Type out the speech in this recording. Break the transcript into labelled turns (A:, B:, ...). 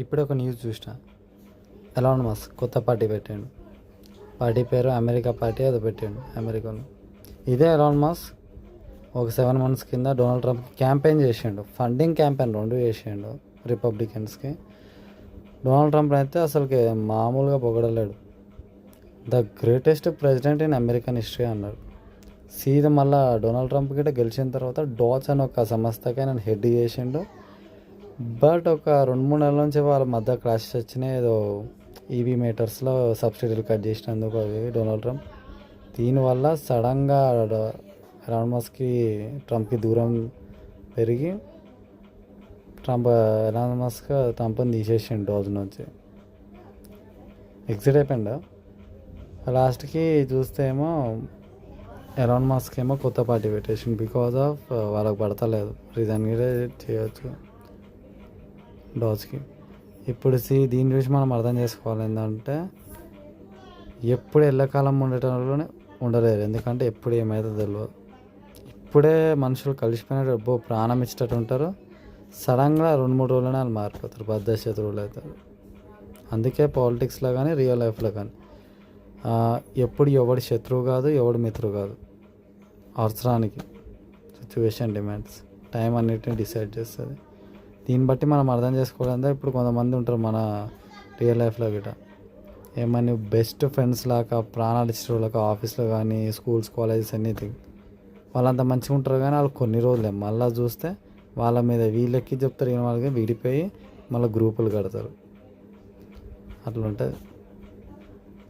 A: ఇప్పుడే ఒక న్యూస్ చూసిన. ఎలాన్ మస్క్ కొత్త పార్టీ పెట్టాడు. పార్టీ పేరు అమెరికా పార్టీ అది పెట్టాడు అమెరికాలో. ఇదే ఎలాన్ మస్క్ ఒక 7 months కింద డొనాల్డ్ ట్రంప్ క్యాంపెయిన్ చేసిండు. ఫండింగ్ క్యాంపెయిన్ 2 చేసిండు రిపబ్లికన్స్కి. డొనాల్డ్ ట్రంప్ అయితే అసలుకి మామూలుగా పొగడలేడు. The greatest president in American history అన్నాడు. సీదా మళ్ళీ డొనాల్డ్ ట్రంప్ గిట్ట గెలిచిన తర్వాత డాచ్ అని ఒక సంస్థకి ఆయన హెడ్ చేసిండు. బట్ ఒక 2-3 నెలల నుంచి వాళ్ళ మధ్య క్లాషెస్ వచ్చినాయి. ఏదో ఈవీ మీటర్స్లో సబ్సిడీలు కట్ చేసినందుకు అవి డొనాల్డ్ ట్రంప్. దీనివల్ల సడన్గా ఎలాన్ మస్క్కి ట్రంప్కి దూరం పెరిగి ఎలాన్ మస్క్ ట్రంప్ని తీసేసిండు డాచ్ నుంచి. ఎగ్జిట్ అయిపోయిండు. లాస్ట్కి చూస్తే ఏమో ఎలాన్ మస్క్ ఏమో కొత్త పార్టీ పెట్టేసిండు. బికాజ్ ఆఫ్ వాళ్ళకి పడతలేదు. రీజన్ కూడా చేయవచ్చు డాచ్కి. ఇప్పుడు దీని గురించి మనం అర్థం చేసుకోవాలి ఏంటంటే ఎప్పుడు ఎల్లకాలం ఉండటంలోనే ఉండలేరు. ఎందుకంటే ఎప్పుడు ఏమైతే తెలియదు. ఇప్పుడే మనుషులు కలిసిపోయినట్టు ప్రాణం ఇచ్చేటట్టు ఉంటారు. సడన్గా 2-3 రోజులనే వాళ్ళు మారిపోతారు. బద్ద శత్రువులు అవుతారు. అందుకే పాలిటిక్స్లో కానీ రియల్ లైఫ్లో కానీ ఎప్పుడు ఎవడు శత్రువు కాదు, ఎవడు మిత్రువు కాదు. అవసరానికి సిచ్యువేషన్ డిమాండ్స్ టైం అన్నిటిని డిసైడ్ చేస్తుంది. దీన్ని బట్టి మనం అర్థం చేసుకోవాలంటే ఇప్పుడు కొంతమంది ఉంటారు మన రియల్ లైఫ్లో గిట ఏమని బెస్ట్ ఫ్రెండ్స్ లాగా ప్రాణాలు ఇచ్చేవాళ్ళకి ఆఫీస్లో కానీ స్కూల్స్ కాలేజెస్ ఎనీథింగ్. వాళ్ళంతా మంచిగా ఉంటారు కానీ వాళ్ళు కొన్ని రోజులే మళ్ళీ చూస్తే వాళ్ళ మీద వీళ్ళకి చెప్తారు. వాళ్ళకి విడిపోయి మళ్ళీ గ్రూపులు కడతారు. అట్లా ఉంటుంది.